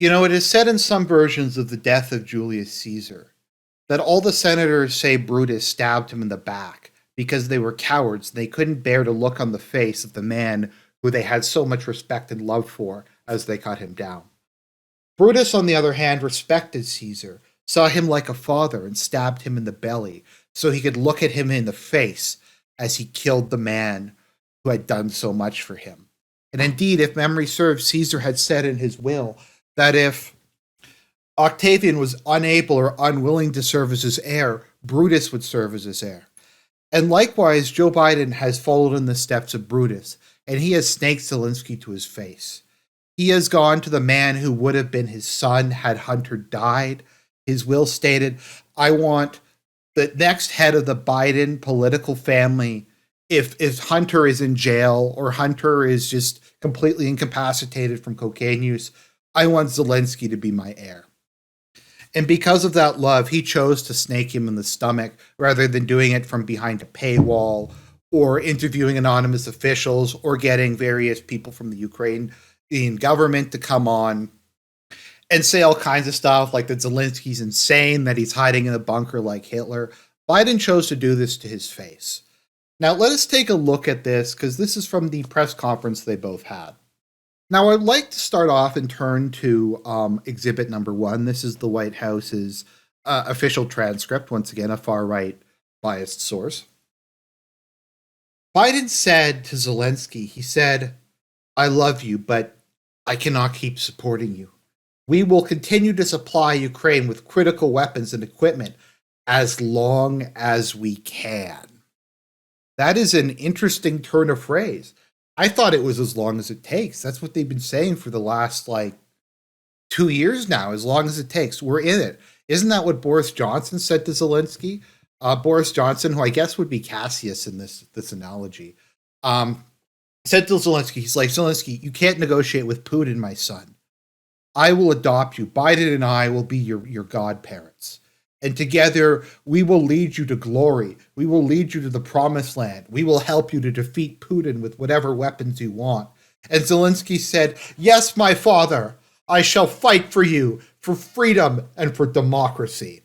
It is said in some versions of the death of Julius Caesar that all the senators say Brutus stabbed him in the back because they were cowards and they couldn't bear to look on the face of the man who they had so much respect and love for as they cut him down. Brutus, on the other hand, respected Caesar, saw him like a father, and stabbed him in the belly so he could look at him in the face as he killed the man who had done so much for him. And indeed, if memory serves, Caesar had said in his will that if Octavian was unable or unwilling to serve as his heir, Brutus would serve as his heir. And likewise, Joe Biden has followed in the steps of Brutus, and he has snaked Zelensky to his face. He has gone to the man who would have been his son had Hunter died. His will stated, I want the next head of the Biden political family, if Hunter is in jail or Hunter is just completely incapacitated from cocaine use, I want Zelensky to be my heir. And because of that love, he chose to snake him in the stomach rather than doing it from behind a paywall or interviewing anonymous officials or getting various people from the Ukrainian government to come on and say all kinds of stuff like that Zelensky's insane, that he's hiding in a bunker like Hitler. Biden chose to do this to his face. Now, let us take a look at this because this is from the press conference they both had. Now, I'd like to start off and turn to exhibit number 1. This is the White House's official transcript. Once again, a far-right biased source. Biden said to Zelensky, he said, I love you, but I cannot keep supporting you. We will continue to supply Ukraine with critical weapons and equipment as long as we can. That is an interesting turn of phrase. I thought it was as long as it takes. That's what they've been saying for the last 2 years now, as long as it takes. We're in it. Isn't that what Boris Johnson said to Zelensky? Boris Johnson, who I guess would be Cassius in this analogy, said to Zelensky, he's like, Zelensky, you can't negotiate with Putin, my son. I will adopt you. Biden and I will be your godparents. And together, we will lead you to glory. We will lead you to the promised land. We will help you to defeat Putin with whatever weapons you want. And Zelensky said, yes, my father, I shall fight for you, for freedom and for democracy.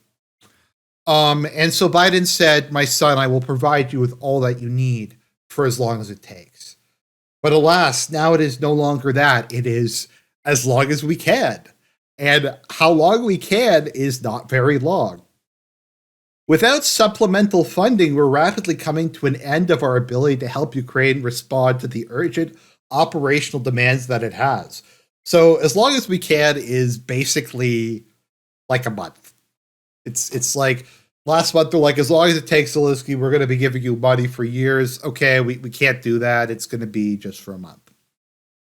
And so Biden said, my son, I will provide you with all that you need for as long as it takes. But alas, now it is no longer that. It is as long as we can. And how long we can is not very long. Without supplemental funding, we're rapidly coming to an end of our ability to help Ukraine respond to the urgent operational demands that it has. So as long as we can is basically like a month. It's like last month they're like, as long as it takes, Zelensky, we're going to be giving you money for years. Okay, we can't do that. It's going to be just for a month.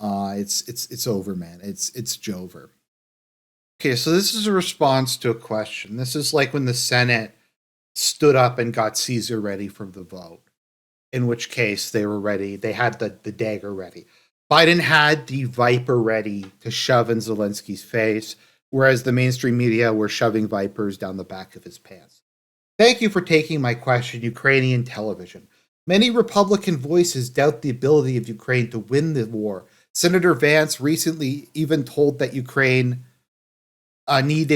It's over, man. It's Jover. Okay, so this is a response to a question. This is like when the Senate stood up and got Caesar ready for the vote, in which case they were ready. They had the dagger ready. Biden had the viper ready to shove in Zelensky's face, whereas the mainstream media were shoving vipers down the back of his pants. Thank you for taking my question, Ukrainian television. Many Republican voices doubt the ability of Ukraine to win the war. Senator Vance recently even told that Ukraine need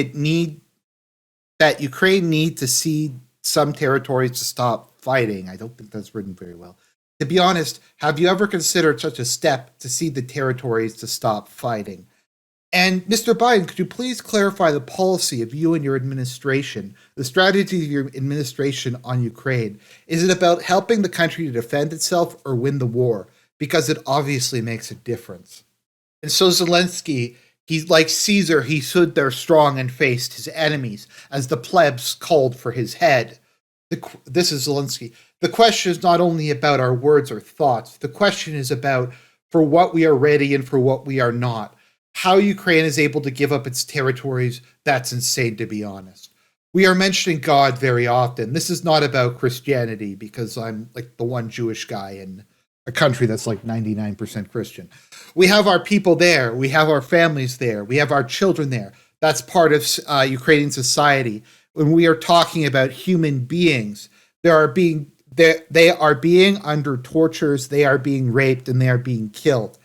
to cede some territories to stop fighting. I don't think that's written very well. To be honest, have you ever considered such a step to cede the territories to stop fighting? And Mr. Biden, could you please clarify the policy of you and your administration, the strategy of your administration on Ukraine? Is it about helping the country to defend itself or win the war? Because it obviously makes a difference. And so Zelensky, he's like Caesar, he stood there strong and faced his enemies as the plebs called for his head. This is Zelensky. The question is not only about our words or thoughts. The question is about for what we are ready and for what we are not. How Ukraine is able to give up its territories, that's insane, to be honest. We are mentioning God very often. This is not about Christianity because I'm like the one Jewish guy in a country that's like 99% Christian. We have our people there. We have our families there. We have our children there. That's part of Ukrainian society. When we are talking about human beings, they are being under tortures, they are being raped, and they are being killed.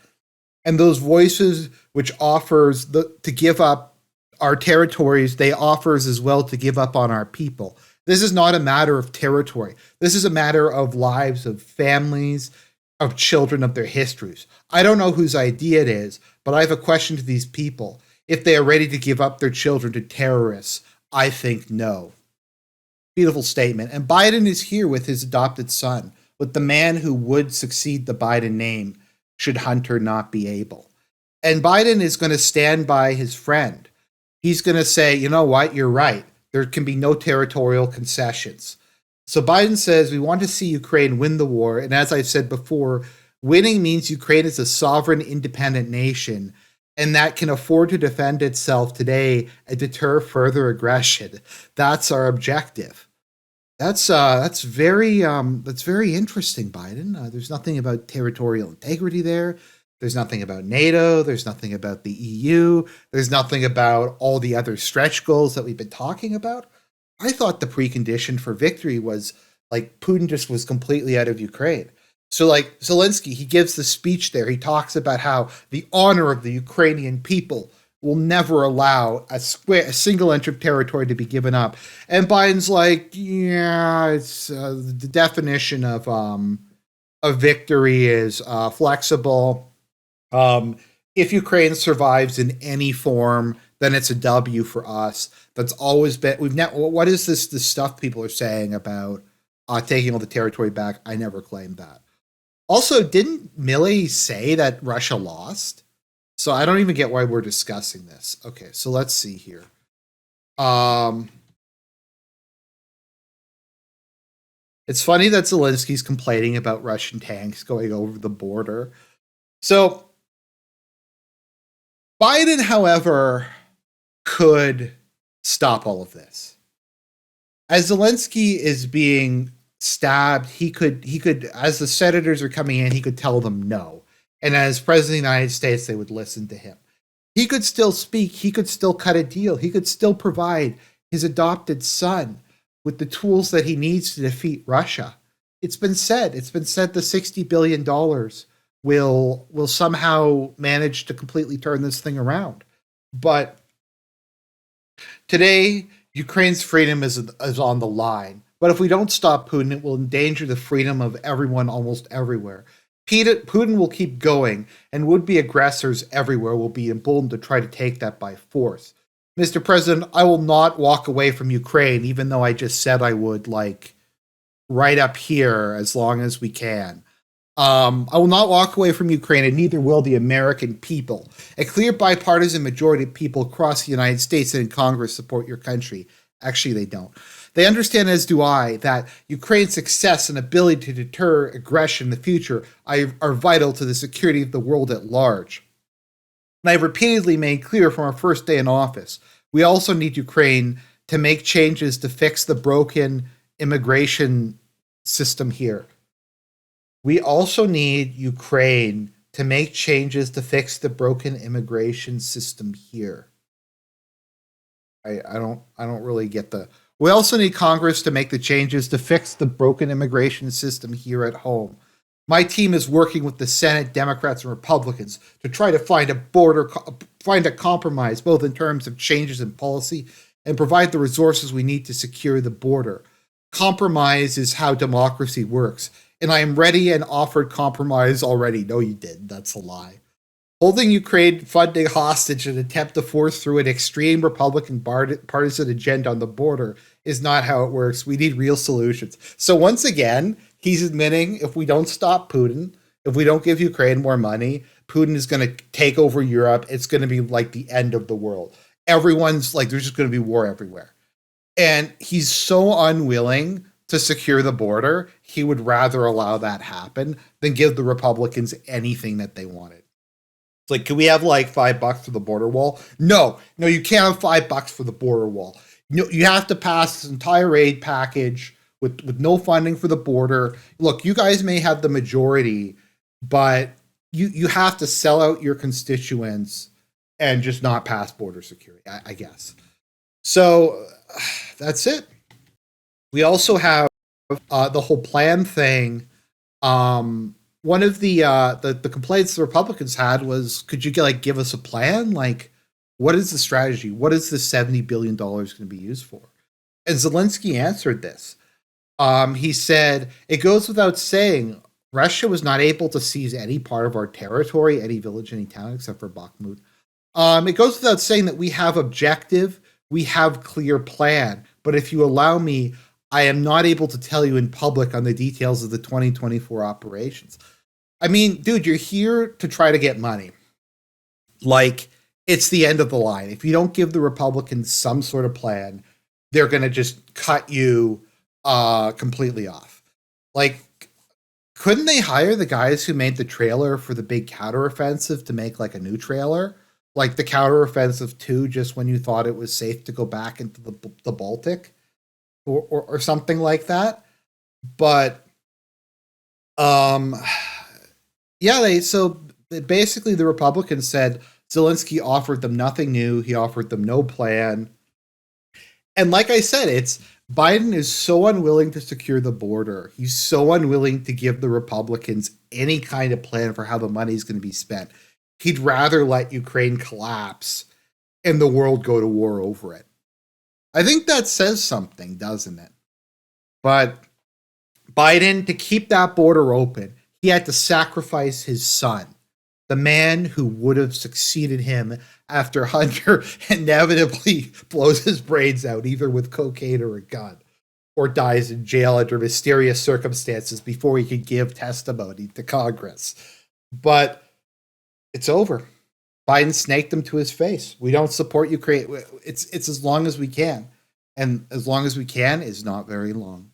And those voices which offers to give up our territories, they offers as well to give up on our people. This is not a matter of territory. This is a matter of lives, of families, of children, of their histories. I don't know whose idea it is, but I have a question to these people. If they are ready to give up their children to terrorists, I think no. Beautiful statement. And Biden is here with his adopted son, with the man who would succeed the Biden name should Hunter not be able. And Biden is going to stand by his friend. He's going to say, you know what, you're right. There can be no territorial concessions. So Biden says, we want to see Ukraine win the war. And as I've said before, winning means Ukraine is a sovereign, independent nation, and that can afford to defend itself today and deter further aggression. That's our objective. That's very interesting, Biden. There's nothing about territorial integrity there. There's nothing about NATO. There's nothing about the EU. There's nothing about all the other stretch goals that we've been talking about. I thought the precondition for victory was like Putin just was completely out of Ukraine. So like Zelensky, he gives the speech there. He talks about how the honor of the Ukrainian people will never allow a single inch of territory to be given up. And Biden's like, yeah, it's the definition of victory is flexible. If Ukraine survives in any form, then it's a W for us. That's always been. What is this stuff people are saying about taking all the territory back? I never claimed that. Also, didn't Milley say that Russia lost? So I don't even get why we're discussing this. Okay, so let's see here. It's funny that Zelensky's complaining about Russian tanks going over the border. So Biden, however, could stop all of this. As Zelensky is being stabbed, he could, as the senators are coming in, he could tell them no. And as president of the United States, they would listen to him. He could still speak. He could still cut a deal. He could still provide his adopted son with the tools that he needs to defeat Russia. It's been said the $60 billion will somehow manage to completely turn this thing around. But today, Ukraine's freedom is on the line. But if we don't stop Putin, it will endanger the freedom of everyone almost everywhere. Putin will keep going, and would-be aggressors everywhere will be emboldened to try to take that by force. Mr. President, I will not walk away from Ukraine, even though I just said I would, like, right up here, as long as we can. I will not walk away from Ukraine, and neither will the American people. A clear bipartisan majority of people across the United States and in Congress support your country. Actually, they don't. They understand, as do I, that Ukraine's success and ability to deter aggression in the future are vital to the security of the world at large. And I have repeatedly made clear from our first day in office, we also need Ukraine to make changes to fix the broken immigration system here. We also need Ukraine to make changes to fix the broken immigration system here. I don't really get the. We also need Congress to make the changes to fix the broken immigration system here at home. My team is working with the Senate, Democrats, and Republicans to try to find a compromise, both in terms of changes in policy and provide the resources we need to secure the border. Compromise is how democracy works, and I am ready and offered compromise already. No, you didn't. That's a lie. Holding Ukraine funding hostage and attempt to force through an extreme Republican partisan agenda on the border is not how it works. We need real solutions. So once again, he's admitting if we don't stop Putin, if we don't give Ukraine more money, Putin is going to take over Europe. It's going to be like the end of the world. Everyone's like, there's just going to be war everywhere. And he's so unwilling to secure the border, he would rather allow that happen than give the Republicans anything that they wanted. It's like, can we have like $5 for the border wall? No, you can't have $5 for the border wall. You have to pass this entire aid package with no funding for the border. Look, you guys may have the majority, but you have to sell out your constituents and just not pass border security, I guess. So that's it. We also have the whole plan thing one of the complaints the Republicans had was, could you like give us a plan? Like, what is the strategy? What is the $70 billion going to be used for? And Zelensky answered this. He said, it goes without saying, Russia was not able to seize any part of our territory, any village, any town, except for Bakhmut. It goes without saying that we have objective, we have clear plan. But if you allow me, I am not able to tell you in public on the details of the 2024 operations. I mean, dude, you're here to try to get money. Like, it's the end of the line. If you don't give the Republicans some sort of plan, they're going to just cut you completely off. Like, couldn't they hire the guys who made the trailer for the big counteroffensive to make like a new trailer? Like the counteroffensive 2, just when you thought it was safe to go back into the Baltic or something like that. But, yeah, so basically the Republicans said Zelensky offered them nothing new. He offered them no plan. And like I said, Biden is so unwilling to secure the border. He's so unwilling to give the Republicans any kind of plan for how the money is going to be spent. He'd rather let Ukraine collapse and the world go to war over it. I think that says something, doesn't it? But Biden, to keep that border open, he had to sacrifice his son, the man who would have succeeded him after Hunter inevitably blows his brains out, either with cocaine or a gun, or dies in jail under mysterious circumstances before he could give testimony to Congress. But it's over. Biden snaked him to his face. We don't support Ukraine. It's as long as we can. And as long as we can is not very long.